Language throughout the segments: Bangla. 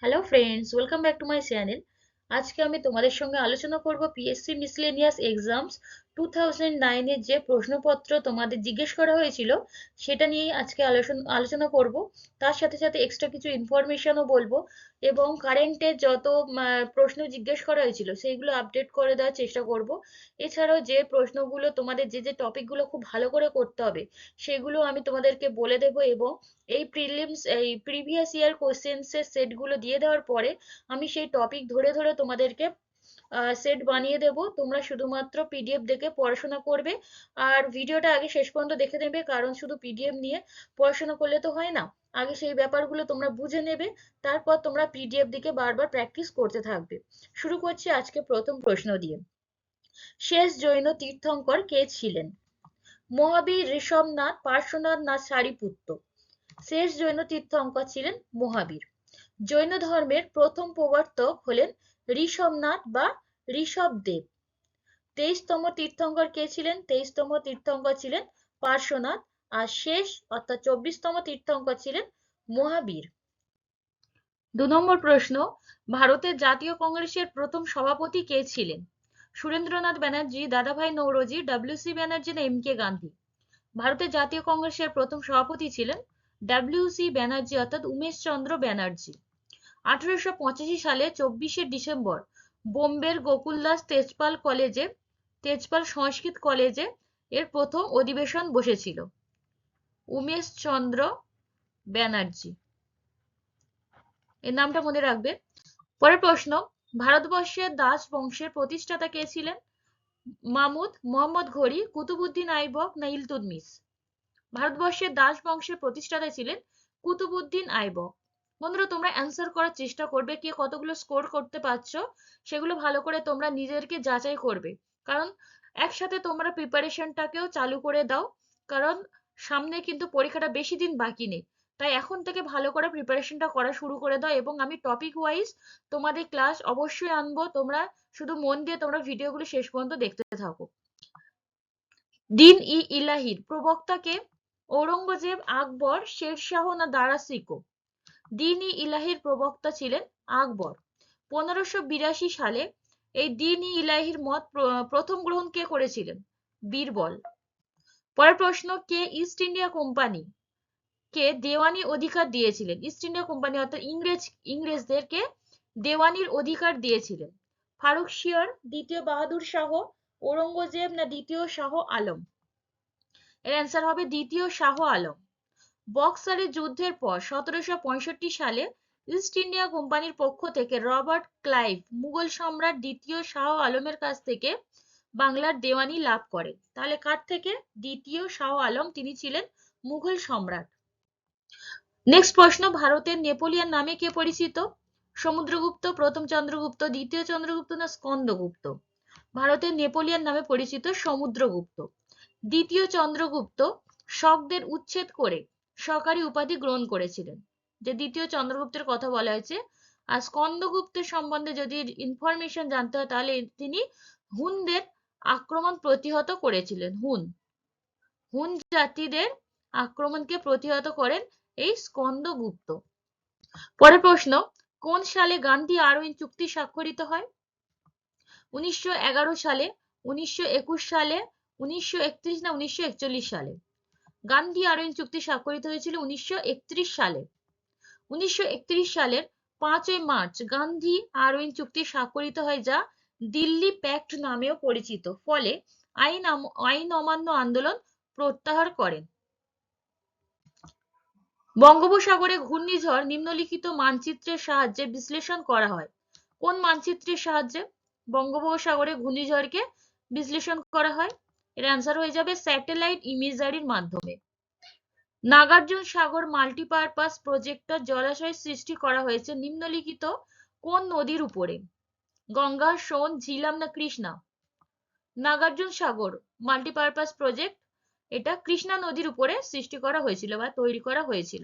Hello friends, welcome back to my channel. আজকে আমি তোমাদের সঙ্গে আলোচনা করব পিএসসি মিসলেনিয়াস এক্সামস 2009 এর যে প্রশ্নপত্র তোমাদের জিজ্ঞেস করা হয়েছিল সেটা নিয়েই আজকে আলোচনা করব। তার সাথে সাথে এক্সট্রা কিছু ইনফরমেশনও বলবো এবং কারেন্টের যত প্রশ্ন জিজ্ঞেস করা হয়েছিল সেইগুলো আপডেট করে দেওয়ার চেষ্টা করব। এছাড়াও যে প্রশ্নগুলো তোমাদের যে টপিকগুলো খুব ভালো করে করতে হবে সেগুলো আমি তোমাদেরকে বলে দেবো এবং এই প্রিভিয়াস ইয়ার কোশ্চেন্সের সেটগুলো দিয়ে দেওয়ার পরে আমি সেই টপিক ধরে ধরে তোমাদেরকে সেট বানিয়ে দেব। তোমরা শুধুমাত্র পিডিএফ দেখে পড়াশোনা করবে আর ভিডিওটা আগে শেষ পর্যন্ত দেখে নেবে, কারণ শুধু পিডিএফ নিয়ে পড়াশোনা করলে তো হয় না। আগে সেই ব্যাপারগুলো তোমরা বুঝে নেবে, তারপর তোমরা পিডিএফ দিকে বারবার প্র্যাকটিস করতে থাকবে। শুরু করছি আজকে প্রথম প্রশ্ন দিয়ে। শেষ জৈন তীর্থঙ্কর কে ছিলেন? মহাবীর, ঋষভনাথ, পার্শ্বনাথ না সারিপুত্ত? শেষ জৈন তীর্থঙ্কর ছিলেন মহাবীর। জৈন ধর্মের প্রথম প্রবর্তক হলেন ঋষভনাথ বা ঋষভদেব। 23তম তীর্থঙ্কর কে ছিলেন? 23তম তীর্থঙ্কর ছিলেন পার্শ্বনাথ। আর শেষ অর্থাৎ 24তম তীর্থঙ্কর ছিলেন মহাবীর। 2 নম্বর প্রশ্ন, ভারতের জাতীয় কংগ্রেসের প্রথম সভাপতি কে ছিলেন? সুরেন্দ্রনাথ ব্যানার্জি, দাদাভাই নৌরোজি, ডব্লিউ.সি. ব্যানার্জি না এম.কে. গান্ধী? ভারতের জাতীয় কংগ্রেসের প্রথম সভাপতি ছিলেন ডব্লিউ.সি. ব্যানার্জি অর্থাৎ উমেশ চন্দ্র ব্যানার্জি। 1885 সালে 24শে ডিসেম্বর বোম্বের গোকুলদাস তেজপাল সংস্কৃত কলেজে এর প্রথম অধিবেশন বসেছিল। উমেশ চন্দ্র ব্যানার্জি, এর নামটা মনে রাখবে। পরের প্রশ্ন, ভারতবর্ষের দাস বংশের প্রতিষ্ঠাতা কে ছিলেন? মামুদ, মোহাম্মদ ঘুরি, কুতুবউদ্দিন আইবক না ইলতুৎমিশ? ভারতবর্ষের দাস বংশের প্রতিষ্ঠাতা ছিলেন কুতুবউদ্দিন আইবক। বন্ধুরা, তোমরা অ্যান্সার করার চেষ্টা করবে, কে কতগুলো স্কোর করতে পারছো সেগুলো ভালো করে তোমরা নিজেদেরকে যাচাই করবে, কারণ একসাথে তোমরা প্রিপারেশনটাকেও চালু করে দাও, কারণ সামনে কিন্তু পরীক্ষাটা বেশি দিন বাকি নেই। তাই এখন থেকে ভালো করে প্রিপারেশনটা করা শুরু করে দাও এবং আমি টপিক ওয়াইজ তোমাদের ক্লাস অবশ্যই আনবো। তোমরা শুধু মন দিয়ে তোমরা ভিডিওগুলো শেষ পর্যন্ত দেখতে থাকো। দিন-ই-ইলাহির প্রবক্তা কে? ঔরঙ্গজেব, আকবর, শেরশাহ না দারা শিকো? দিন-ই-ইলাহির প্রবক্তা ছিলেন আকবর। 1582 সালে এই দিন-ই-ইলাহির মত প্রথম গ্রহণ কে করেছিলেন? বীরবল। পরের প্রশ্ন, কে ইস্ট ইন্ডিয়া কোম্পানি কে দেওয়ানি অধিকার দিয়েছিলেন? ইস্ট ইন্ডিয়া কোম্পানি অর্থাৎ ইংরেজদেরকে দেওয়ানির অধিকার দিয়েছিলেন। ফারুকশিয়র, দ্বিতীয় বাহাদুর শাহ, ঔরঙ্গজেব না দ্বিতীয় শাহ আলম? এর অ্যান্সার হবে দ্বিতীয় শাহ আলম। বক্সারের যুদ্ধের পর 1765 সালে ইস্ট ইন্ডিয়া কোম্পানির পক্ষ থেকে রবার্ট ক্লাইভ মুঘল সম্রাট দ্বিতীয় শাহ আলমের কাছ থেকে বাংলার দেওয়ানি লাভ করেন। তাহলে কার থেকে? দ্বিতীয় শাহ আলম, তিনি ছিলেন মুঘল সম্রাট। নেক্সট প্রশ্ন, ভারতের নেপোলিয়ন নামে কে পরিচিত? সমুদ্রগুপ্ত, প্রথম চন্দ্রগুপ্ত, দ্বিতীয় চন্দ্রগুপ্ত না স্কন্দগুপ্ত? ভারতের নেপোলিয়ন নামে পরিচিত সমুদ্রগুপ্ত। দ্বিতীয় চন্দ্রগুপ্ত শকদের উচ্ছেদ করে সরকারি উপাধি গ্রহণ করেছিলেন, যে দ্বিতীয় চন্দ্রগুপ্তের কথা বলা হয়েছে। আর স্কন্দগুপ্তের সম্বন্ধে যদি ইনফরমেশন জানতে হয় তাহলে তিনি হুনদের আক্রমণ প্রতিহত করেছিলেন। হুন জাতিদের আক্রমণকে প্রতিহত করেন এই স্কন্দগুপ্ত। পরের প্রশ্ন, কোন সালে গান্ধী আরউইন চুক্তি স্বাক্ষরিত হয়? 1911 সালে, 1921 সালে, 1931 না 1941 সালে? গান্ধী আরউইন চুক্তি স্বাক্ষরিত হয়েছিল 1931 সালে। 1931 সালের 5ই মার্চ গান্ধী আরউইন চুক্তি স্বাক্ষরিত হয়, যা দিল্লি প্যাক্ট নামেও পরিচিত। ফলে আইন অমান্য আন্দোলন প্রত্যাহার করেন। বঙ্গোপসাগরে ঘূর্ণিঝড় নিম্নলিখিত মানচিত্রের সাহায্যে বিশ্লেষণ করা হয়। কোন মানচিত্রের সাহায্যে বঙ্গোপসাগরে ঘূর্ণিঝড়কে বিশ্লেষণ করা হয়? এর অ্যান্সার হয়ে যাবে স্যাটেলাইট ইমেজারির মাধ্যমে। নাগার্জুন সাগর মাল্টিপারপাস প্রজেক্টর জলাশয় সৃষ্টি করা হয়েছে নিম্নলিখিত কোন নদীর উপরে? গঙ্গা, সোন, ঝিলাম না কৃষ্ণা? নাগার্জুন সাগর মাল্টিপারপাস প্রজেক্ট এটা কৃষ্ণা নদীর উপরে সৃষ্টি করা হয়েছিল বা তৈরি করা হয়েছিল।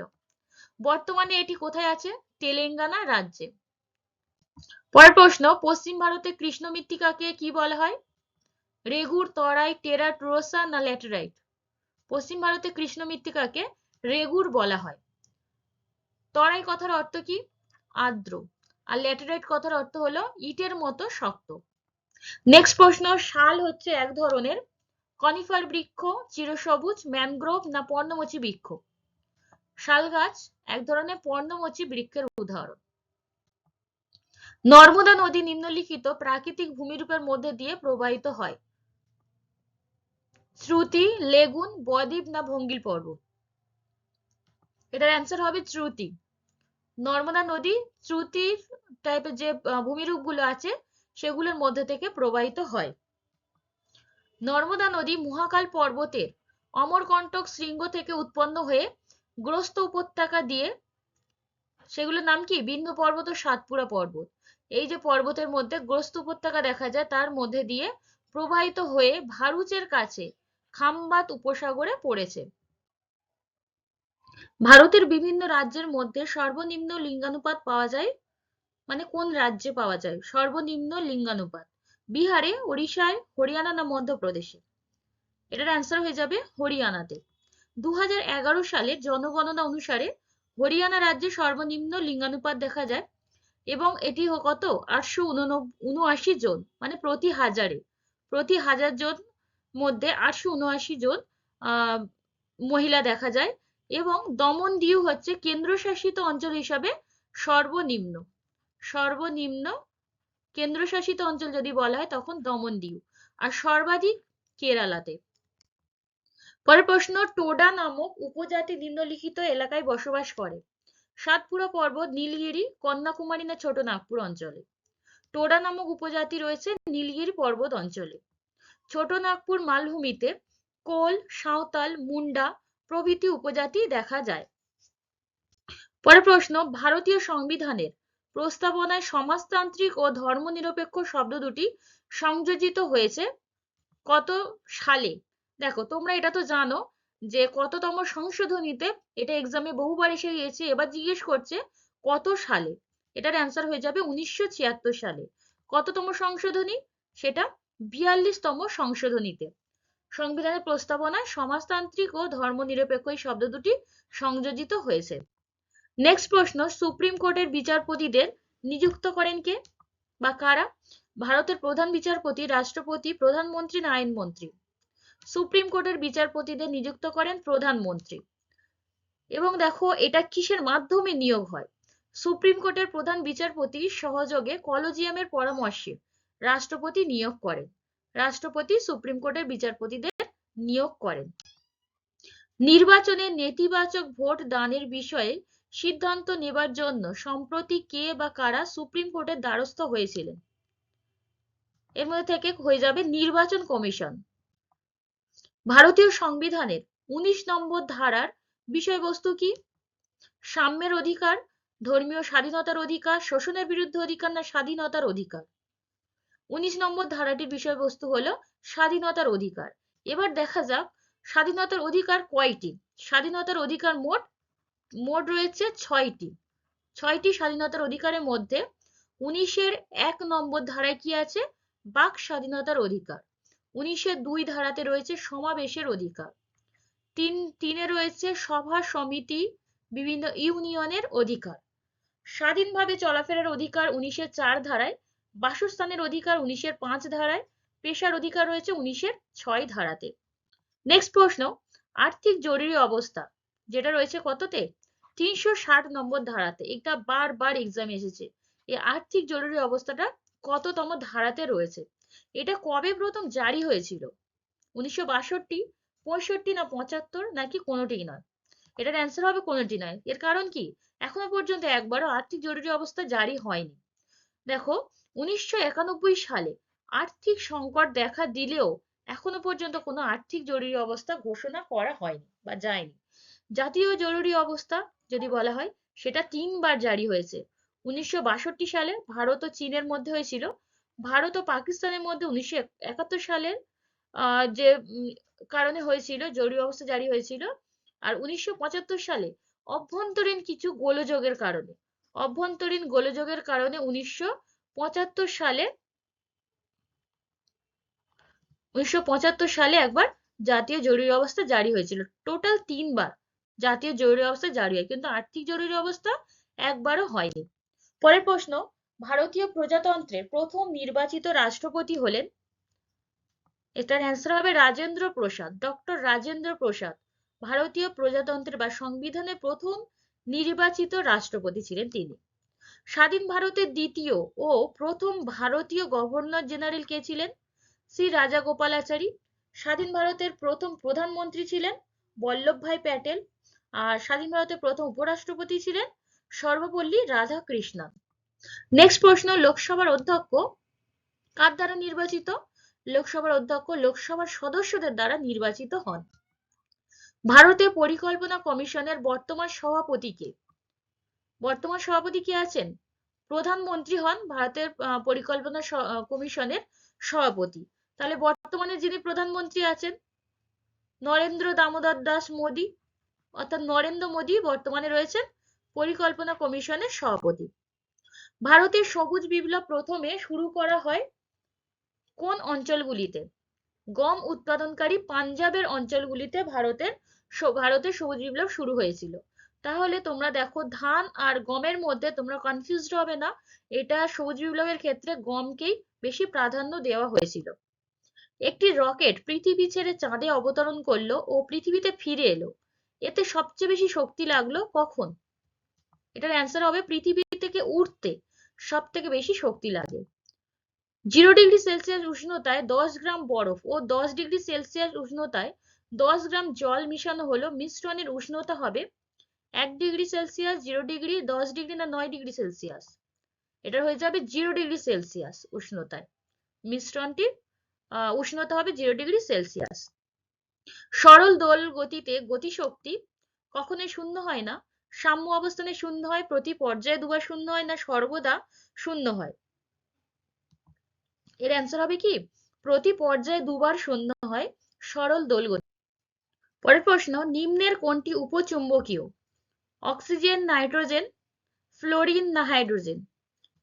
বর্তমানে এটি কোথায় আছে? তেলেঙ্গানা রাজ্যে। পরের প্রশ্ন, পশ্চিম ভারতে কৃষ্ণ মৃত্তিকাকে কি বলা হয়? রেগুর, তরাই, টেরাট, রোসা না ল্যাটেরাইট? পশ্চিম ভারতে কৃষ্ণ মৃত্তিকাকে রেগুর বলা হয়। তরাই কথার অর্থ কি? আর্দ্র। আর ল্যাটেরাইট কথার অর্থ হলো ইটের মতো শক্ত। নেক্সট প্রশ্ন, শাল হচ্ছে এক ধরনের কনিফার বৃক্ষ, চিরসবুজ, ম্যানগ্রোভ না পর্ণমোচী বৃক্ষ? শাল গাছ এক ধরনের পর্ণমোচী বৃক্ষের উদাহরণ। নর্মদা নদী নিম্নলিখিত প্রাকৃতিক ভূমিরূপের মধ্যে দিয়ে প্রবাহিত হয়? শ্রুতি, লেগুন, বদ্বীপ না ভঙ্গিল পর্বত? এটার অ্যান্সার হবে শ্রুতি। নর্মদা নদী শ্রুতির টাইপের যে ভূমিরূপ গুলো আছে সেগুলোর মধ্যে থেকে প্রবাহিত হয়। নর্মদা নদী মহাকাল পর্বতের অমরকণ্টক শৃঙ্গ থেকে উৎপন্ন হয়ে গ্রস্ত উপত্যকা দিয়ে, সেগুলোর নাম কি? বিন্ধ্য পর্বত ও সাতপুরা পর্বত। এই যে পর্বতের মধ্যে গ্রস্ত উপত্যকা দেখা যায় তার মধ্যে দিয়ে প্রবাহিত হয়ে ভারুচের কাছে খামবাত উপসাগরে পড়েছে। ভারতের বিভিন্ন রাজ্যের মধ্যে সর্বনিম্ন লিঙ্গানুপাত পাওয়া যায়, মানে কোন রাজ্যে পাওয়া যায় সর্বনিম্ন লিঙ্গানুপাত? বিহারে, ওড়িশায়, হরিয়ানা না মধ্যপ্রদেশে? এটার অ্যান্সার হয়ে যাবে হরিয়ানাতে। 2011 সালের জনগণনা অনুসারে হরিয়ানা রাজ্যে সর্বনিম্ন লিঙ্গানুপাত দেখা যায় এবং এটি কত? 879 জন, মানে প্রতি হাজার জন মধ্যে 879 জন মহিলা দেখা যায়। এবং দমন দিউ হচ্ছে কেন্দ্রশাসিত অঞ্চল হিসাবে সর্বনিম্ন কেন্দ্রশাসিত অঞ্চল যদি বলা হয় তখন দমন দিউ, আর সর্বাধিক কেরালাতে। পরের প্রশ্ন, টোডা নামক উপজাতি নিম্নলিখিত এলাকায় বসবাস করে? সাতপুরা পর্বত, নীলগিরি, কন্যাকুমারী না ছোট নাগপুর অঞ্চলে? টোডা নামক উপজাতি রয়েছে নীলগিরি পর্বত অঞ্চলে। ছোট নাগপুর মালভূমিতে কোল, সাঁওতাল, মুন্ডা প্রভৃতি উপজাতি দেখা যায়। পরের প্রশ্ন, ভারতীয় সংবিধানের প্রস্তাবনায় সমাজতান্ত্রিক ও ধর্মনিরপেক্ষ শব্দ দুটি সংযোজিত হয়েছে কত সালে? দেখো তোমরা এটা তো জানো যে কততম সংশোধনীতে, এটা এক্সামে বহুবার এসে গিয়েছে, এবার জিজ্ঞেস করছে কত সালে। এটার অ্যান্সার হয়ে যাবে 1976 সালে। কততম সংশোধনী? সেটা 42তম সংশোধনীতে সংবিধানের প্রস্তাবনায় সমাজতান্ত্রিক ও ধর্মনিরপেক্ষ এই শব্দ দুটি সংযোজিত হয়েছে। নেক্সট প্রশ্ন, সুপ্রিম কোর্টের বিচারপতিদের নিযুক্ত করেন কে বা কারা? ভারতের প্রধান বিচারপতি, রাষ্ট্রপতি, প্রধানমন্ত্রী না আইনমন্ত্রী? সুপ্রিম কোর্টের বিচারপতিদের নিযুক্ত করেন প্রধানমন্ত্রী। এবং দেখো এটা কিসের মাধ্যমে নিয়োগ হয়? সুপ্রিম কোর্টের প্রধান বিচারপতির সহযোগে কলেজিয়ামের পরামর্শে রাষ্ট্রপতি নিয়োগ করেন। রাষ্ট্রপতি সুপ্রিম কোর্টের বিচারপতিদের নিয়োগ করেন। নির্বাচনে নেতিবাচক ভোট দানের বিষয়ে সিদ্ধান্ত নেবার জন্য সম্প্রতি কে বা কারা সুপ্রিম কোর্টের দ্বারস্থ হয়েছিলেন? এর মধ্যে থেকে হয়ে যাবে নির্বাচন কমিশন। ভারতীয় সংবিধানের 19 নম্বর ধারার বিষয়বস্তু কি? সাম্যের অধিকার, ধর্মীয় স্বাধীনতার অধিকার, শোষণের বিরুদ্ধে অধিকার না স্বাধীনতার অধিকার? 19 নম্বর ধারাটির বিষয়বস্তু হলো স্বাধীনতার অধিকার। এবার দেখা যাক স্বাধীনতার অধিকার কয়টি। স্বাধীনতার অধিকার মোট রয়েছে 6টি। 6টি স্বাধীনতার অধিকারের মধ্যে 19-এর 1 নম্বর ধারায় কি আছে? বাক স্বাধীনতার অধিকার। 19-এর 2 ধারাতে রয়েছে সমাবেশের অধিকার। 3-এ রয়েছে সভা সমিতি বিভিন্ন ইউনিয়নের অধিকার। স্বাধীনভাবে চলাফেরার অধিকার 19-এর 4 ধারায়। বাসস্থানের অধিকার 19-এর 5 ধারায়। পেশার অধিকার রয়েছে 19-এর 6 ধারাতে। নেক্সট প্রশ্ন, আর্থিক জরুরি অবস্থা যেটা রয়েছে কততে? 360 নম্বর ধারাতে। এটা বারবার এক্সামে এসেছে। এই আর্থিক জরুরি অবস্থাটা কততম ধারাতে রয়েছে? এটা কবে প্রথম জারি হয়েছিল? 1962, 65 না 75 নাকি কোনোটিই নয়? এটার অ্যান্সার হবে কোনোটি নয়। এর কারণ কি? এখনো পর্যন্ত একবারও আর্থিক জরুরি অবস্থা জারি হয়নি। দেখো 1991 সালে আর্থিক সংকট দেখা দিলেও এখনো পর্যন্ত কোনো আর্থিক জরুরি অবস্থা ঘোষণা করা হয়নি বা যায়নি। জাতীয় জরুরি অবস্থা যদি বলা হয় সেটা 3 বার জারি হয়েছে। 1962 সালে ভারত ও চীনের মধ্যে হয়েছিল। ভারত ও পাকিস্তানের মধ্যে 1971 সালের যে কারণে হয়েছিল, জরুরি অবস্থা জারি হয়েছিল। আর 1975 সালে অভ্যন্তরীণ কিছু গোলযোগের কারণে 1975 সালে একবার জাতীয় জরুরি অবস্থা জারি হয়েছিল। টোটাল 3 বার জাতীয় জরুরি অবস্থা জারি হয়, কিন্তু আর্থিক জরুরি অবস্থা একবারও হয়নি। পরের প্রশ্ন, ভারতীয় প্রজাতন্ত্রের প্রথম নির্বাচিত রাষ্ট্রপতি হলেন, এটার অ্যান্সার হবে রাজেন্দ্র প্রসাদ, ডক্টর রাজেন্দ্র প্রসাদ। ভারতীয় প্রজাতন্ত্রের বা সংবিধানের প্রথম নির্বাচিত রাষ্ট্রপতি ছিলেন তিনি। স্বাধীন ভারতের দ্বিতীয় ও প্রথম ভারতীয় গভর্নর জেনারেল কে ছিলেন? শ্রী রাজাগোপালাচারী। স্বাধীন ভারতের প্রথম প্রধানমন্ত্রী ছিলেন বল্লভভাই প্যাটেল। আর স্বাধীন ভারতের প্রথম উপরাষ্ট্রপতি ছিলেন সর্বপল্লী রাধাকৃষ্ণন। নেক্সট প্রশ্ন, লোকসভার অধ্যক্ষ কার দ্বারা নির্বাচিত? লোকসভার অধ্যক্ষ লোকসভার সদস্যদের দ্বারা নির্বাচিত হন। ভারতীয় পরিকল্পনা কমিশনের বর্তমান সভাপতি কে? বর্তমান সভাপতি কে আছেন? প্রধানমন্ত্রী হন ভারতের পরিকল্পনা কমিশনের সভাপতি। তাহলে বর্তমানে যিনি প্রধানমন্ত্রী আছেন নরেন্দ্র দামোদর দাস মোদী, অর্থাৎ নরেন্দ্র মোদী বর্তমানে রয়েছেন পরিকল্পনা কমিশনের সভাপতি। ভারতের সবুজ বিপ্লব প্রথমে শুরু করা হয় কোন অঞ্চলগুলিতে? গম উৎপাদনকারী পাঞ্জাবের অঞ্চলগুলিতে ভারতের সবুজ বিপ্লব শুরু হয়েছিল। তাহলে তোমরা দেখো ধান আর গমের মধ্যে তোমরা কনফিউজড হবে না, এটা সবুজ বিপ্লবের ক্ষেত্রে গমকেই বেশি প্রাধান্য দেওয়া হয়েছিল। একটি রকেট পৃথিবী ছেড়ে চাঁদে অবতরণ করলো ও পৃথিবীতে ফিরে এলো, এতে সবচেয়ে বেশি শক্তি লাগলো কখন? এটার অ্যান্সার হবে পৃথিবী থেকে উঠতে সব থেকে বেশি শক্তি লাগে। 0 ডিগ্রি সেলসিয়াস উষ্ণতায় 10 গ্রাম বরফ ও 10 ডিগ্রি সেলসিয়াস উষ্ণতায় 10 গ্রাম জল মিশানো হলো, মিশ্রণের উষ্ণতা হবে 1 ডিগ্রি সেলসিয়াস, 0 ডিগ্রি, 10 ডিগ্রি না 9 ডিগ্রি সেলসিয়াস? এটা হয়ে যাবে 0 ডিগ্রি সেলসিয়াস উষ্ণতায়, মিশ্রণটির উষ্ণতা হবে 0 ডিগ্রি সেলসিয়াস। সরল দোল গতিতে গতিশক্তি কখনোই শূন্য হয় না, সাম্য অবস্থানে শূন্য হয়, প্রতি পর্যায়ে দুবার শূন্য হয়, না সর্বদা শূন্য হয়? এর অ্যান্সার হবে কি প্রতি পর্যায়ে দুবার শূন্য হয়, সরল দোল গতি। পরের প্রশ্ন, নিম্নের কোনটি উপচুম্বকীয়? অক্সিজেন, নাইট্রোজেন, ফ্লোরিন না হাইড্রোজেন?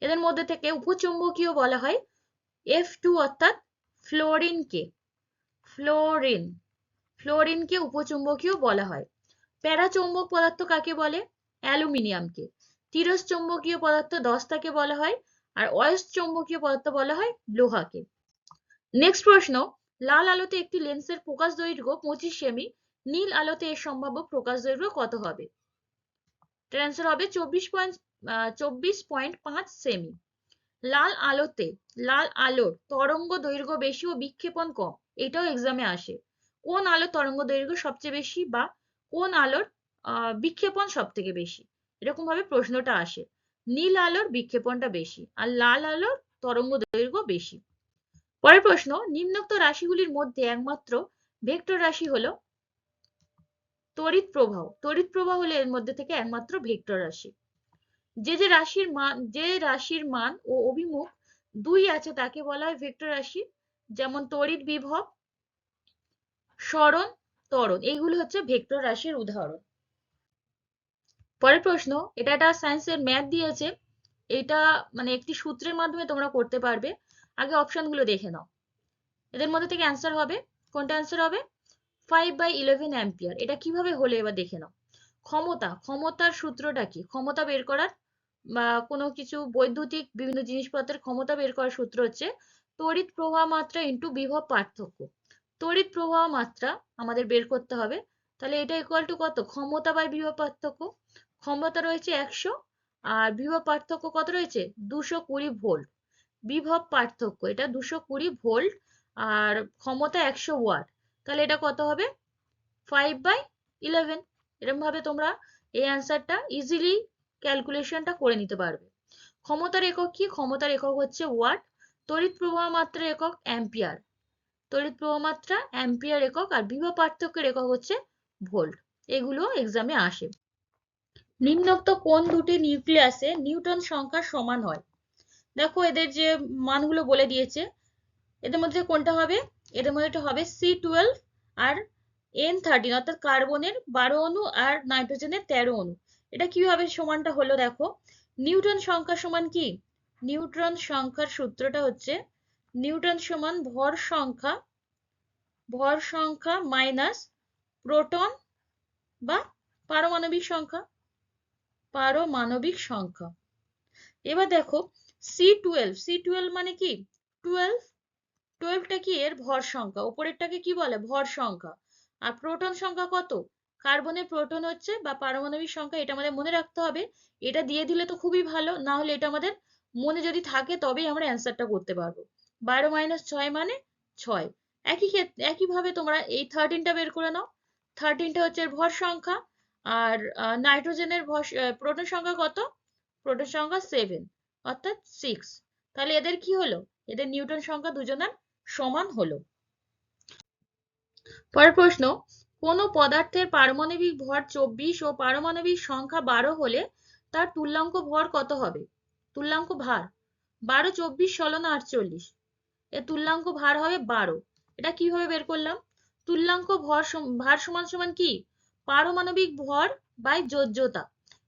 এদের মধ্যে থেকে উপচুম্বকীয় বলা হয় F2 অর্থাৎ ফ্লোরিনকে। ফ্লোরিনকে উপচুম্বকীয় বলা হয়। প্যারাচৌম্বক পদার্থ কাকে বলে? অ্যালুমিনিয়ামকে। তিরস্চৌম্বকীয় পদার্থ দস্তাকে বলা হয়, আর অয়স্চৌম্বকীয় পদার্থ বলা হয় লোহাকে। নেক্সট প্রশ্ন, লাল আলোতে একটি লেন্সের প্রকাশ দৈর্ঘ্য 25 সেমি, নীল আলোতে এর সম্ভাব্য প্রকাশ দৈর্ঘ্য কত হবে? এর অ্যান্সার হবে 24.5 সেমি। লাল আলোর তরঙ্গ দৈর্ঘ্য বেশি ও বিক্ষেপণ কম, এটাও এক্সামে আসে। কোন আলোর তরঙ্গ দৈর্ঘ্য সবচেয়ে বেশি বা কোন আলোর বিক্ষেপণ সব থেকে বেশি? এরকম ভাবে প্রশ্নটা আসে। নীল আলোর বিক্ষেপণটা বেশি আর লাল আলোর তরঙ্গ দৈর্ঘ্য বেশি। পরের প্রশ্ন, নিম্নোক্ত রাশিগুলির মধ্যে একমাত্র ভেক্টর রাশি হলো তড়িৎ প্রবাহ। তড়িৎ প্রবাহ হলো এর মধ্যে থেকে একমাত্র ভেক্টর রাশি। যে রাশির মান ও অভিমুখ 2 আছে তাকে বলা হয় ভেক্টর রাশি, যেমন তড়িৎ বিভব, সরণ, ত্বরণ, এইগুলো হচ্ছে ভেক্টর রাশির উদাহরণ। পরের প্রশ্ন, এটা একটা সায়েন্সের ম্যাথ দিয়েছে, এটা মানে একটি সূত্রের মাধ্যমে তোমরা করতে পারবে। আগে অপশনগুলো দেখে নাও, এদের মধ্যে থেকে অ্যান্সার হবে কোনটা? অ্যান্সার হবে 5/11 অ্যাম্পিয়ার। এটা কিভাবে হলো এবার দেখে নাও। ক্ষমতার সূত্রটা কি? ক্ষমতা বের করার বা কোনো কিছু বৈদ্যুতিক বিভিন্ন জিনিসপত্রের ক্ষমতা বের করার সূত্র হচ্ছে তড়িৎ প্রবাহ মাত্রা ইন্টু বিভব পার্থক্য। তড়িৎ প্রবাহ মাত্রা আমাদের বের করতে হবে, তাহলে এটা ইকুয়াল টু কত? ক্ষমতা বাই বিভব পার্থক্য। ক্ষমতা রয়েছে 100 আর বিভব পার্থক্য কত রয়েছে? 220 ভোল্ট। বিভব পার্থক্য এটা 220 ভোল্ট আর ক্ষমতা 100 ওয়াট, তাহলে এটা কত হবে? 5/11। এরকম ভাবে তোমরা এই অ্যান্সারটা ইজিলি ক্যালকুলেশনটা করে নিতে পারবে। ক্ষমতার একক কি? ক্ষমতার একক হচ্ছে ওয়াট। তড়িৎ প্রবাহ মাত্রা একক অ্যাম্পিয়ার। তড়িৎ প্রবাহ মাত্রা অ্যাম্পিয়ার একক, আর বিভব পার্থক্যের একক হচ্ছে ভোল্ট। এগুলো এক্সামে আসে। নিম্নোক্ত কোন দুটি নিউক্লিয়াসে নিউটন সংখ্যা সমান হয়? দেখো এদের যে মানগুলো বলে দিয়েছে, এদের মধ্যে কোনটা হবে? এদের মধ্যে হবে C12 আর N13, অর্থাৎ কার্বনের 12 অণু আর নাইট্রোজেনের 13 অণু। এটা কিভাবে সমানটা হলো দেখো। নিউটন সংখ্যা সমান কি? নিউটন সংখ্যার সূত্রটা হচ্ছে নিউটন সমান ভর সংখ্যা মাইনাস প্রোটন বা পারমাণবিক সংখ্যা। এবার দেখো C12 মানে কি 12টা কি এর ভর সংখ্যা, উপরেরটাকে কি বলে ভর সংখ্যা। আর প্রোটন সংখ্যা কত, কার্বনের প্রোটন হচ্ছে বা পারমাণবিক সংখ্যা, এটা আমাদের মনে রাখতে হবে। এটা দিয়ে দিলে তো খুবই ভালো, না হলে এটা আমাদের মনে যদি থাকে তবেই আমরা অ্যান্সারটা করতে পারবো। 12 - 6 মানে 6। একইভাবে তোমরা এই 13টা বের করে নাও। 13টা হচ্ছে এর ভর সংখ্যা। আর নাইট্রোজেনের প্রোটন সংখ্যা কত, প্রোটন সংখ্যা 7 অর্থাৎ 6। তাহলে এদের কি হলো, এদের নিউটন সংখ্যা দুজনের সমান হলো। পরের প্রশ্ন, কোন পদার্থের পারমাণবিক ভর 24 ও পারমাণবিক সংখ্যা 12 হলে তার তুল্যাঙ্ক ভর কত হবে, তুল্যাঙ্ক ভার। 12 24 16 না 48, এর তুল্যাঙ্ক ভার হবে 12। এটা কিভাবে বের করলাম, তুল্যাঙ্ক ভার সমান সমান কি পারমাণবিক ভর বাই যোজ্যতা।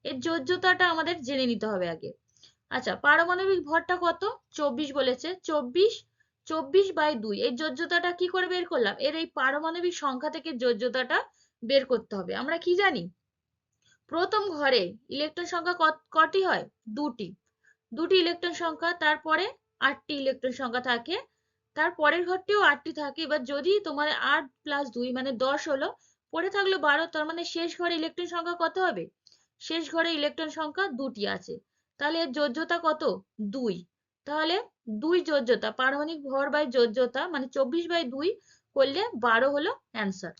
এর যোজ্যতাটা আমাদের জেনে নিতে হবে আগে। আচ্ছা, পারমাণবিক ভরটা কত 24 বলেছে, 24/2। এই যোজ্যতাটা কি করে বের করলাম, এর এই পারমাণবিক সংখ্যা থেকে যোজ্যতাটা বের করতে হবে। আমরা কি জানি, প্রথম ঘরে ইলেকট্রন সংখ্যা কটি হয়, দুটি ইলেকট্রন সংখ্যা, তারপরে 8টি ইলেকট্রন সংখ্যা থাকে, তারপরের ঘরটিও 8টি থাকে। এবার যদি তোমার 8 + 2 মানে 10 হলো, পড়ে থাকলো 12, তার মানে শেষ ঘরে ইলেকট্রন সংখ্যা কত হবে, শেষ ঘরে ইলেকট্রন সংখ্যা 2টি আছে। তাহলে এর যোজ্যতা কত 2। তাহলে 2 যোজ্যতা, পারমাণবিক ভর বাই যোজ্যতা মানে 24/2 করলে 12 হলো অ্যান্সার।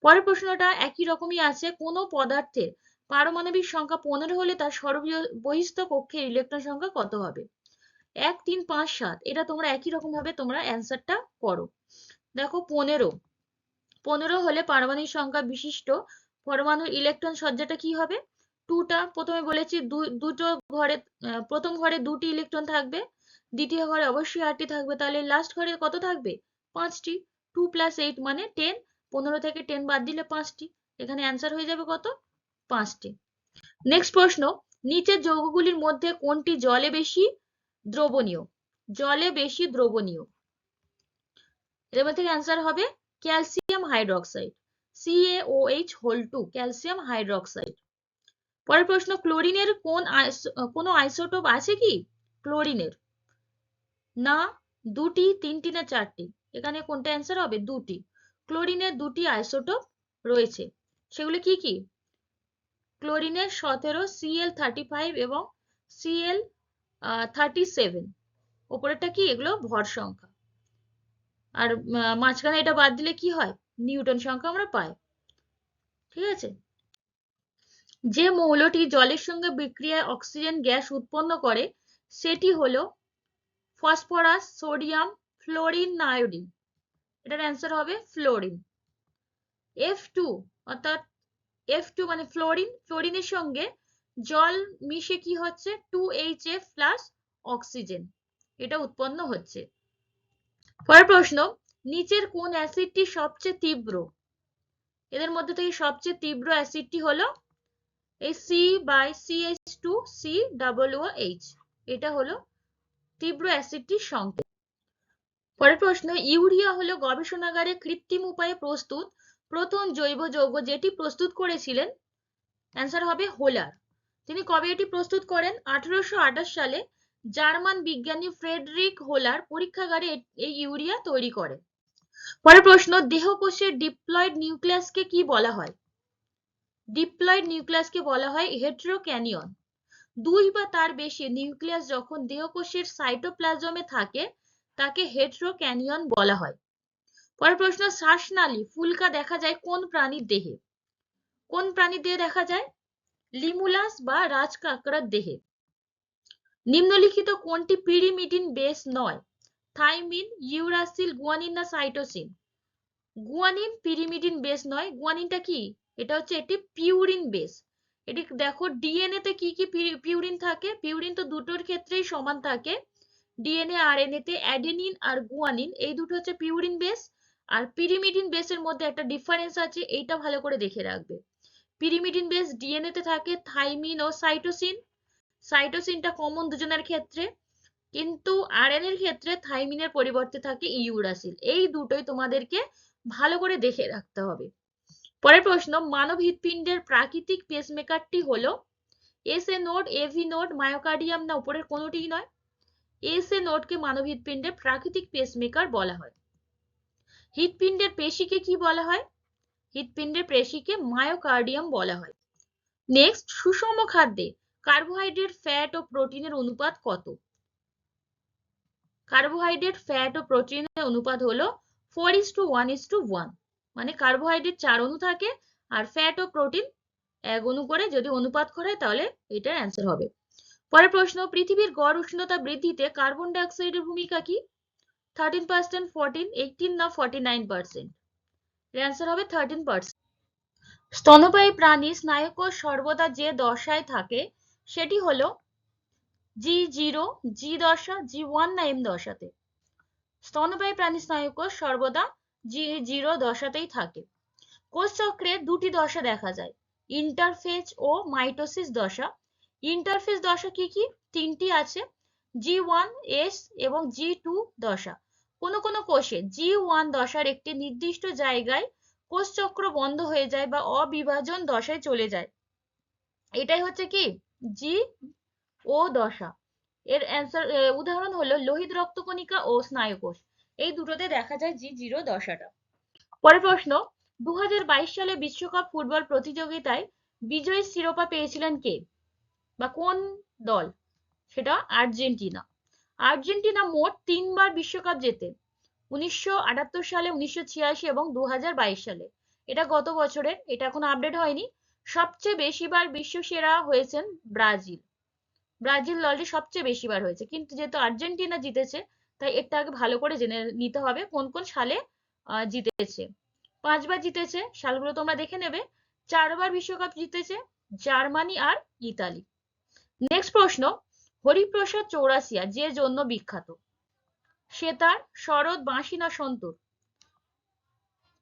পরের প্রশ্নটা একই রকমই আছে, কোন পদার্থের পারমাণবিক সংখ্যা 15 হলে তার সর্ববহিস্থ কক্ষের ইলেকট্রন সংখ্যা কত হবে। 1 3 5 7, এটা তোমরা একই রকম ভাবে তোমরা অ্যান্সারটা করো। দেখো 15 হলে পারমাণবিক সংখ্যা বিশিষ্ট পরমাণুর ইলেকট্রন সজ্জাটা কি হবে, 2টা। প্রথমে বলেছি দুটো ঘরে, প্রথম ঘরে 2টি ইলেকট্রন থাকবে, দ্বিতীয় ঘরে অবশ্যই 8টি থাকবে, তাহলে লাস্ট ঘরে কত থাকবে 5টি। 2 + 8 মানে 10, 15 থেকে 10 বাদ দিলে 5টি, এখানে অ্যান্সার হয়ে যাবে কত 5টি। নেক্সট প্রশ্ন, নিচের যৌগগুলির মধ্যে কোনটি জলে বেশি দ্রবণীয়, জলে বেশি দ্রবণীয়। এর মধ্যে অ্যান্সার হবে calcium hydroxide, CaOH2, calcium hydroxide. পরের প্রশ্ন, ক্লোরিনের কোন আইসোটোপ আছে কি, ক্লোরিনের না 2টি 3টি না 4টি, এখানে কোনটা অ্যান্সার হবে 2টি। ক্লোরিনের 2টি আইসোটোপ রয়েছে, সেগুলো কি কি, ক্লোরিনের 17 Cl35 এবং Cl37। ওপরেরটা কি, এগুলো ভর সংখ্যা। আর মাঝখানে এটা বাদ দিলে কি হয়, নিউটন সংখ্যা আমরা পাই। ঠিক আছে, যে মৌলটি জলের সঙ্গে বিক্রিয়ায় অক্সিজেন গ্যাস উৎপন্ন করে সেটি হলো ফসফরাস, সোডিয়াম, ফ্লোরিন না আয়োডিন। এটার অ্যান্সার হবে ফ্লোরিন। F2 অর্থাৎ F2 মানে ফ্লোরিন, ফ্লোরিনের সঙ্গে জল মিশে কি হচ্ছে 2HF প্লাস অক্সিজেন, এটা উৎপন্ন হচ্ছে। পরের প্রশ্ন, নিচের কোন অ্যাসিডটি সবচেয়ে তীব্র, এদের মধ্যে থেকে সবচেয়ে তীব্র অ্যাসিডটি হলো এই C/CH2COOH, এটা হলো তীব্র অ্যাসিডটির সংকেত। পরের প্রশ্ন, ইউরিয়া হলো গবেষণাগারে কৃত্রিম উপায়ে প্রস্তুত প্রথম জৈব যৌগ যেটি প্রস্তুত করেছিলেন, অ্যান্সার হবে হোলার। তিনি কবে এটি প্রস্তুত করেন, 1828 সালে জার্মান বিজ্ঞানী ফ্রেডরিক হোলার পরীক্ষাগারে এই ইউরিয়া তৈরি করেন। পরের প্রশ্ন, দেহকোষের ডিপ্লয়েড নিউক্লিয়াসকে কি বলা হয়, ডিপ্লয়েড নিউক্লিয়াসকে বলা হয় হেটেরোক্যানিয়ন। 2 বা তার বেশি নিউক্লিয়াস যখন দেহকোষের সাইটোপ্লাজমে থাকে তাকে হেটেরোক্যানিয়ন বলা হয়। পরের প্রশ্ন, শ্বাসনালী ফুলকা দেখা যায় কোন প্রাণীর দেহে, কোন প্রাণীর দেহে দেখা যায়, লিমুলাস বা রাজকাঁকড়ার দেহে। নিম্নলিখিত কোনটি পিরিমিডিন বেস নয়, থাইমিন, ইউরাসিল, গুয়ানিন না সাইটোসিন। গুয়ানিন পিরিমিডিন বেস নয়, গুয়ানিনটা কি, এটা হচ্ছে এটি পিউরিন বেস। এটি দেখো ডিএনএ তে কি কি পিউরিন থাকে, পিউরিন তো দুটোর ক্ষেত্রেই সমান থাকে, ডিএনএ আরএনএ তে অ্যাডেনিন আর গুয়ানিন এই দুটো হচ্ছে পিউরিন বেস। আর পিরিমিডিন বেসের মধ্যে একটা ডিফারেন্স আছে, এইটা ভালো করে দেখে রাখবে। পিরিমিডিন বেস ডিএনএ তে থাকে থাইমিন ও সাইটোসিন, সাইটোসিনটা কমন দুজনের ক্ষেত্রে, কিন্তু আরএনএ এর ক্ষেত্রে থাইমিনের পরিবর্তে থাকে ইউরাসিল। এই দুটোই তোমাদেরকে ভালো করে দেখে রাখতে হবে। পরের প্রশ্ন, মানব হৃৎপিণ্ডের প্রাকৃতিক পেসমেকারটি হলো S A node, AV node, myocardium না উপরের কোনোটিই নয়? এস এ নোডকে মানব হৃৎপিণ্ডের প্রাকৃতিক পেসমেকার বলা হয়। হৃৎপিণ্ডের পেশিকে কি বলা হয়? হৃৎপিণ্ডের পেশিকে মায়োকার্ডিয়াম বলা হয়। নেক্সট, সুষম খাদ্যে কার্বোহাইড্রেট, ফ্যাট ও প্রোটিনের অনুপাত কত? কার্বোহাইড্রেট, ফ্যাট ও প্রোটিনের অনুপাত হলো 4:1:1, মানে কার্বোহাইড্রেট 4 অণু থাকে আর ফ্যাট ও প্রোটিন 1 অণু করে যদি অনুপাত করে তাহলে এটার অ্যান্সার হবে। পরের প্রশ্ন, পৃথিবীর গড় উষ্ণতা বৃদ্ধিতে কার্বন ডাই অক্সাইডের ভূমিকা কি? 13%, 14, 18 না 49%? এর অ্যান্সার হবে 13%। স্তন্যপায়ী প্রাণী স্নায়ুকোষ সর্বদা যে দশায় থাকে সেটি হলো G0, G দশা, G1 না M দশাতে? স্তন্যপায়ী প্রাণী স্নায়ুকোষ সর্বদা G0 দশাতেই থাকে। কোষ চক্রে দুটি দশা দেখা যায়, ইন্টারফেজ ও মাইটোসিস দশা। ইন্টারফেজ দশা কি কি? তিনটি আছে, G1S এবং G2 দশা। কোনো কোনো কোষে G1 দশার একটি নির্দিষ্ট জায়গায় কোষ চক্র বন্ধ হয়ে যায় বা অবিভাজন দশায় চলে যায়, এটাই হচ্ছে কি G0 দশা। এর অ্যান্সার উদাহরণ হলো লোহিত রক্তকণিকা ও স্নায়ুকোষ, এই দুটোতে দেখা যায় G0 দশাটা। পরের প্রশ্ন, 2022 সালে বিশ্বকাপ ফুটবল প্রতিযোগিতায় বিজয়ী শিরোপা পেয়েছিলেন কে বা কোন দল? সেটা আর্জেন্টিনা। আর্জেন্টিনা মোট 3বার বিশ্বকাপ জেতে, 1978 সালে, 1986 এবং 2022 সালে। এটা গত বছরের, এটা এখন আপডেট হয়নি। সবচেয়ে বেশিবার বিশ্ব সেরা হয়েছেন ব্রাজিল। ব্রাজিল দলটি সবচেয়ে বেশিবার হয়েছে, কিন্তু যেহেতু আর্জেন্টিনা জিতেছে তাই এটা আগে ভালো করে জেনে নিতে হবে কোন কোন সালে জিতেছে। 5বার জিতেছে, সালগুলো তোমরা দেখে নেবে। 4বার বিশ্বকাপ জিতেছে জার্মানি আর ইতালি। নেক্সট প্রশ্ন, হরিপ্রসাদ চৌরাসিয়া যে জন্য বিখ্যাত, সেতার, সরোদ, বাঁশি না সন্তুর?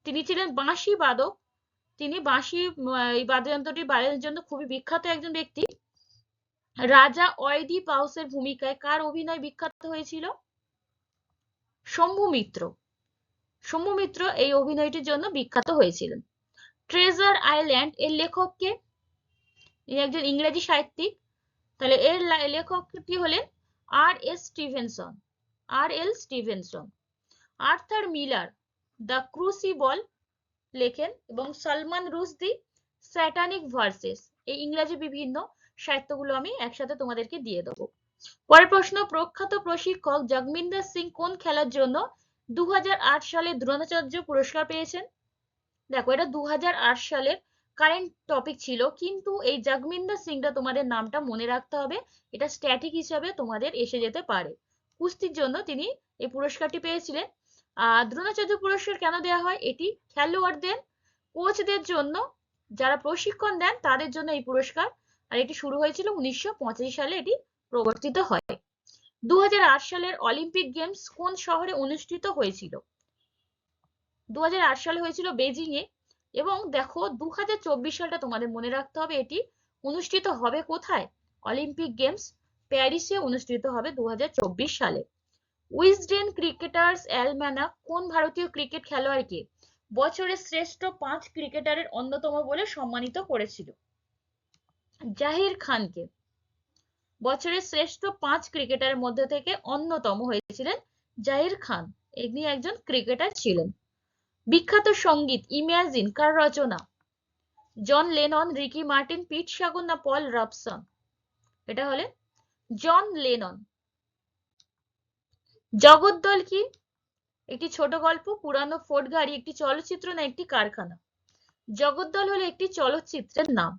তিনি ছিলেন বাঁশি বাদক। তিনি বাঁশি এই বাদ্যযন্ত্রটি বাজানোর জন্য খুবই বিখ্যাত একজন ব্যক্তি। রাজা অয়দিপাউসের ভূমিকায় কার অভিনয় বিখ্যাত হয়েছিল? শম্ভু মিত্র। শম্ভু মিত্র এই অভিনয়টির জন্য বিখ্যাত হয়েছিলেন। ট্রেজার আইল্যান্ড এর লেখক কে? ইনি একজন ইংরেজি সাহিত্যিক। তাহলে এর লেখকটি হলেন R S. Stevenson. R L. Stevenson. Arthur Miller the crucible লেখেন এবং সালমান রুশদি স্যাটানিক ভার্সেস, এই ইংরেজি বিভিন্ন সাহিত্যগুলো আমি একসাথে তোমাদেরকে দিয়ে দেবো। পরের প্রশ্ন, প্রখ্যাত প্রশিক্ষক জগমিন্দর সিং কোন খেলার জন্য 2008 সালে দ্রোণাচার্য পুরস্কার পেয়েছেন? দেখো, এটা 2008 সালের কারেন্ট টপিক ছিল, কিন্তু এই জগমিন্দর সিংটা তোমাদের নামটা মনে রাখতে হবে, এটা স্ট্যাটিক হিসাবে তোমাদের এসে যেতে পারে। কুস্তির জন্য তিনি এই পুরস্কারটি পেয়েছিলেন। দ্রোণাচার্য পুরস্কার কেন দেওয়া হয়? এটি খেলোয়াড়দের, কোচদের জন্য, যারা প্রশিক্ষণ দেন তাদের জন্য এই পুরস্কার। আর এটি শুরু হয়েছিল 1985 সালে, এটি প্রবর্তিত হয়। 2008 সালের অলিম্পিক গেমস কোন শহরে অনুষ্ঠিত হয়েছিল? 2008 সালে হয়েছিল বেজিং এ। এবং দেখো 2024 সালটা তোমাদের মনে রাখতে হবে, এটি অনুষ্ঠিত হবে কোথায়? অলিম্পিক গেমস প্যারিসে অনুষ্ঠিত হবে 2024 সালে। উইজডেন ক্রিকেটার্স অ্যালম্যানাক কোন ভারতীয় ক্রিকেট খেলোয়াড়কে বছরের শ্রেষ্ঠ 5 ক্রিকেটারের অন্যতম বলে সম্মানিত করেছিল? জাহির খানকে বছরের শ্রেষ্ঠ 5 ক্রিকেটারের মধ্যে থেকে অন্যতম হয়েছিলেন জাহির খান, ইনি একজন ক্রিকেটার ছিলেন। বিখ্যাত সঙ্গীত ইমাজিন কার রচনা? জন লেনন, রিকি মার্টিন, পিট সাগর না পল রবসন? এটা হলে জন লেনন। জগদ্দল কি? একটি ছোট গল্প, পুরানো ফোর্ট গাড়ি, একটি চলচ্চিত্র না একটি কারখানা? জগদ্দল হলো একটি চলচ্চিত্রের নাম।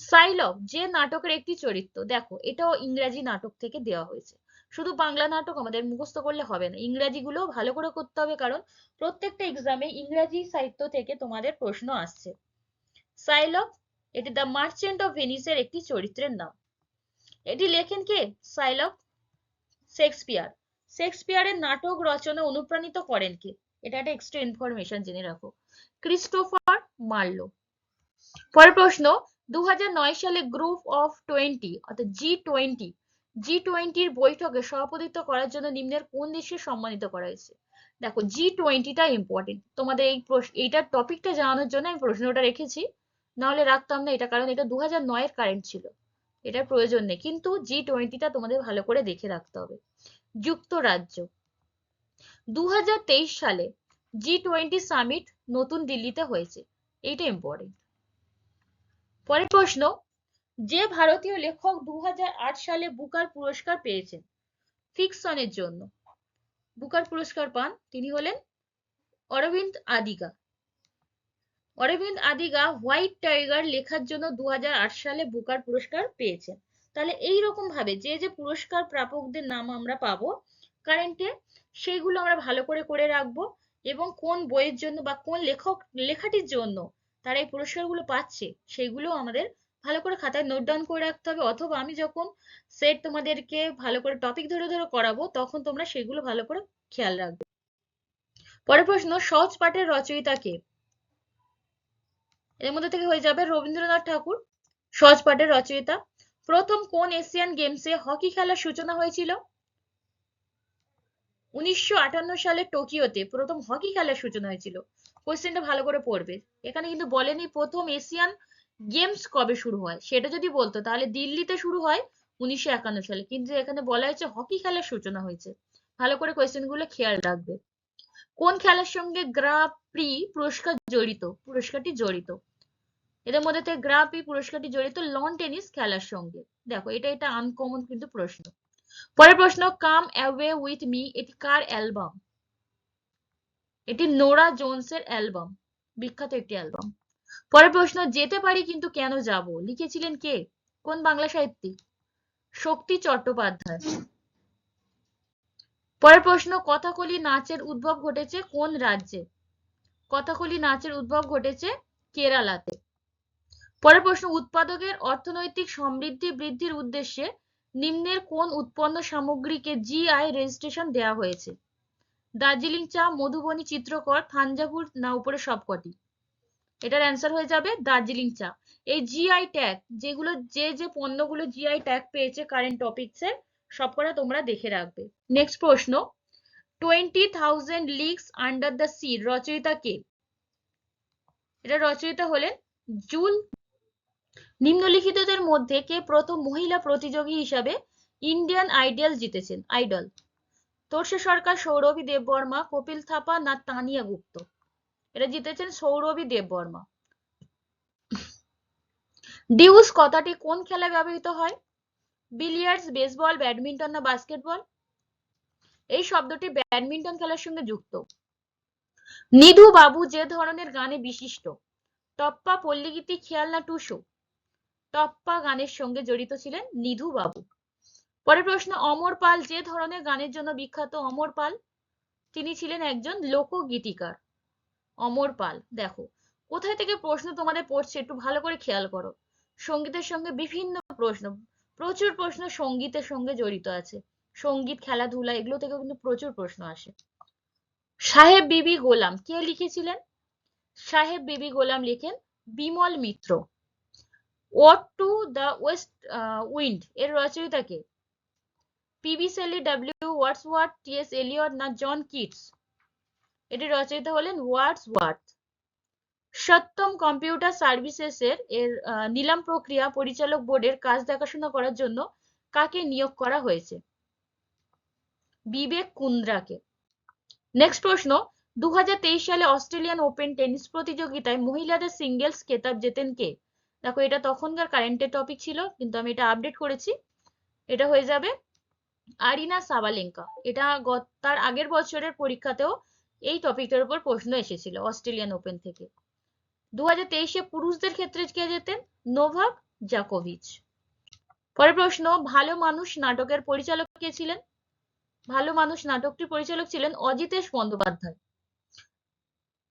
সাইলক যে নাটকের একটি চরিত্র, দেখো এটাও ইংরেজি নাটক থেকে দেওয়া হয়েছে। শুধু বাংলা নাটক আমাদের মুখস্থ করলে হবে না, ইংরেজি গুলো ভালো করে করতে হবে, কারণ প্রত্যেকটা এক্সামে ইংরেজি সাহিত্য থেকে তোমাদের প্রশ্ন আসছে। সাইলক এটি দ্য মার্চেন্ট অফ ভেনিসের একটি চরিত্রের নাম। এটি লেখেন কে? সাইলক শেক্সপিয়ার। শেক্সপিয়ারের নাটক রচনা অনুপ্রাণিত করেন কে? এটা একটা এক্সট্রা ইনফরমেশন জেনে রাখো। Christopher Marlowe. পরের প্রশ্ন, 2009 সালে গ্রুপ অফ 20 অর্থাৎ G20 বৈঠকে সভাপতিত্ব করার জন্য নিম্নের কোন দেশকে সম্মানিত করা হয়েছে? দেখো G20টা ইম্পর্টেন্ট, তোমাদের এইটার টপিকটা জানানোর জন্য আমি প্রশ্নটা রেখেছি, নাহলে রাখতাম না এটা, কারণ এটা 2009 এর কারেন্ট ছিল। এটার প্রয়োজন নেই, কিন্তু G20টা তোমাদের ভালো করে দেখে রাখতে হবে। যুক্তরাজ্য, 2023 সালে G20 সামিট নতুন দিল্লিতে হয়েছে, এইটা ইম্পর্টেন্ট। পরের প্রশ্ন, যে ভারতীয় লেখক 2008 সালে বুকার পুরস্কার পেয়েছেন ফিকশনের জন্য, বুকার পুরস্কার পান, তিনি হলেন অরবিন্দ আদিগা। অরবিন্দ আদিগা হোয়াইট টাইগার লেখার জন্য 2008 সালে বুকার পুরস্কার পেয়েছেন। তাহলে এই রকম ভাবে যে যে পুরস্কার প্রাপকদের নাম আমরা পাবো কারেন্টে, সেইগুলো আমরা ভালো করে করে রাখবো, এবং কোন বইয়ের জন্য বা কোন লেখাটির জন্য তারা এই পুরস্কারগুলো পাচ্ছে সেগুলো আমাদের ভালো করে খাতায় নোট ডাউন করে রাখতে হবে, অথবা আমি যখন সেট তোমাদেরকে ভালো করে টপিক ধরে ধরে করাবো তখন তোমরা সেগুলো ভালো করে খেয়াল রাখবে। পরের প্রশ্ন, সহজ পাঠের রচয়িতা কে? এর মধ্যে থেকে হয়ে যাবে রবীন্দ্রনাথ ঠাকুর সহজ পাঠের রচয়িতা। প্রথম কোন এশিয়ান গেমসে হকি খেলার সূচনা হয়েছিল? 1958 সালে টোকিওতে প্রথম হকি খেলার সূচনা হয়েছিল। কোশ্চেনটা ভালো করে পড়বে, এখানে কিন্তু বলেনি প্রথম এশিয়ান গেমস কবে শুরু হয়, সেটা যদি বলতো তাহলে দিল্লিতে শুরু হয় 1951 সালে, কিন্তু এখানে বলা হয়েছে হকি খেলার সূচনা হয়েছে। ভালো করে কোশ্চেন গুলো খেয়াল রাখবে। কোন খেলার সঙ্গে গ্রা প্রি পুরস্কারটি জড়িত? এদের মধ্যে থেকে গ্রা প্রি পুরস্কারটি জড়িত লন টেনিস খেলার সঙ্গে। দেখো এটা আনকমন কিন্তু প্রশ্ন। পরের প্রশ্ন, কাম অ্যাওয়ে উইথ মি এটি কার অ্যালবাম? এটি নোরা জোনসের অ্যালবাম, বিখ্যাত একটি অ্যালবাম। পরের প্রশ্ন, যেতে পারি কিন্তু কেন যাব লিখেছিলেন কে? কোন বাংলা সাহিত্যিক? শক্তি চট্টোপাধ্যায়। পরের প্রশ্ন, কথাকলি নাচের উদ্ভব ঘটেছে কোন রাজ্যে? কথাকলি নাচের উদ্ভব ঘটেছে কেরালাতে। পরের প্রশ্ন, উৎপাদকের অর্থনৈতিক সমৃদ্ধি বৃদ্ধির উদ্দেশ্যে নিম্নের কোন উৎপন্ন সামগ্রীকে জিআই রেজিস্ট্রেশন দেওয়া হয়েছে? দার্জিলিং চা, মধুবনী, চিত্রকর, থাঞ্জাভুর না উপরে সবকটি? এটার অ্যান্সার হয়ে যাবে দার্জিলিং চা। এই জিআই ট্যাগ যেগুলো, যে যে পণ্যগুলো জিআই ট্যাগ পেয়েছে কারেন্ট টপিকসে, সবকটা তোমরা দেখে রাখবে। নেক্সট প্রশ্ন, 20,000 লিগস আন্ডার দ্য সি রচয়িতা কে? এটা রচয়িতা হলেন জুল। নিম্নলিখিতদের মধ্যে কে প্রথম মহিলা প্রতিযোগী হিসাবে ইন্ডিয়ান আইডল জিতেছেন? আইডল, তোর্সে সরকার, সৌরভী দেববর্মা, কপিল থাপা না তানিয়া গুপ্ত? এটা জিতেছেন সৌরভী দেববর্মা। ডিউস কথাটি কোন খেলায় ব্যবহৃত হয়? বিলিয়ার্ডস, বেসবল, ব্যাডমিন্টন না বাস্কেটবল? এই শব্দটি ব্যাডমিন্টন খেলার সঙ্গে যুক্ত। নিধু বাবু যে ধরনের গানে বিশিষ্ট? টপ্পা, পল্লীগীতি, খেয়াল না টুসু? টপ্পা গানের সঙ্গে জড়িত ছিলেন নিধু বাবু। পরের প্রশ্ন, অমর পাল যে ধরনের গানের জন্য বিখ্যাত? অমর পাল তিনি ছিলেন একজন লোকগীতিকার। অমর পাল। দেখো কোথায় থেকে প্রশ্ন তোমাদের পড়ছে একটু ভালো করে খেয়াল করো। সঙ্গীতের সঙ্গে বিভিন্ন প্রশ্ন, প্রচুর প্রশ্ন সঙ্গীতের সঙ্গে জড়িত আছে। সঙ্গীত, খেলাধুলা এগুলো থেকে কিন্তু প্রচুর প্রশ্ন আসে। সাহেব বিবি গোলাম কে লিখেছিলেন? সাহেব বিবি গোলাম লেখেন Bimal Mitra. Ode to the west wind এর রচয়িতা কে? P B Shelley, W Wordsworth, T S. Eliot না জন কিটস? এটির রচয়িতা হলেন ওয়ার্ডসওয়ার্থ। সত্যম কম্পিউটার সার্ভিসেসের নিলাম প্রক্রিয়া পরিচালক বোর্ডের কাজ দেখাশোনা করার জন্য কাকে নিয়োগ করা হয়েছে? বিবেক কুন্দ্রাকে। নেক্সট প্রশ্ন, 2023 সালে অস্ট্রেলিয়ান ওপেন টেনিস প্রতিযোগিতায় মহিলাদের সিঙ্গেলস খেতাব জেতেন কে? দেখো এটা তখনকার কারেন্টের টপিক ছিল, কিন্তু আমি এটা আপডেট করেছি। এটা হয়ে যাবে আরিনা সাবালেঙ্কা। এটা তার আগের বছরের পরীক্ষাতেও এই টপিকটার উপর প্রশ্ন এসেছিল অস্ট্রেলিয়ান ওপেন থেকে। 2023-এ পুরুষদের ক্ষেত্রে কে জেতেন? নোভাক জোকোভিচ। পরের প্রশ্ন, ভালো মানুষ নাটকের পরিচালক কে ছিলেন? ভালো মানুষ নাটকটির পরিচালক ছিলেন অজিতেশ বন্দ্যোপাধ্যায়।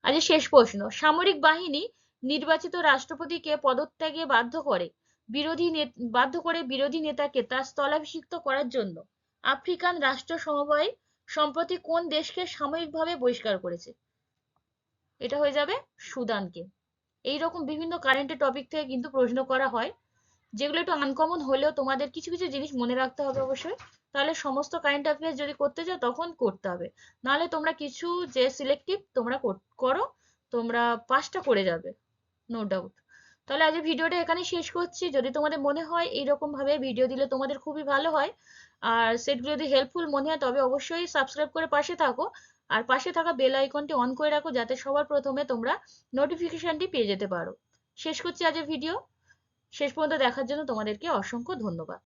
আজ শেষ প্রশ্ন, সামরিক বাহিনী নির্বাচিত রাষ্ট্রপতিকে পদত্যাগে বাধ্য করে বিরোধী নেতাকে তার স্থলাভিষিক্ত করার জন্য আফ্রিকান রাষ্ট্র সমবায় সম্প্রতি কোন দেশকে সাময়িকভাবে বহিষ্কার করেছে? এটা হয়ে যাবে সুদানকে। এইরকম বিভিন্ন কারেন্টের টপিক থেকে কিন্তু প্রশ্ন করা হয়, যেগুলো একটু আনকমন হলেও তোমাদের কিছু কিছু জিনিস মনে রাখতে হবে অবশ্যই। তাহলে সমস্ত কারেন্ট অ্যাফেয়ার্স যদি করতে যাও তখন করতে হবে, নাহলে তোমরা কিছু যে সিলেক্টিভ তোমরা করো, তোমরা পাসটা করে যাবে নো ডাউট। তাহলে আজকে ভিডিওটা এখানে শেষ করছি। যদি তোমাদের মনে হয় এইরকম ভাবে ভিডিও দিলে তোমাদের খুবই ভালো হয়, আর সেটগুলো যদি হেল্পফুল মনে হয়, তবে অবশ্যই সাবস্ক্রাইব করে পাশে থাকো। আর পাশে থাকা বেল আইকনটি অন করে রাখো, যাতে সবার প্রথমে তোমরা নোটিফিকেশনটি পেয়ে যেতে পারো। শেষ করছি আজকের ভিডিও। শেষ পর্যন্ত দেখার জন্য তোমাদেরকে অসংখ্য ধন্যবাদ।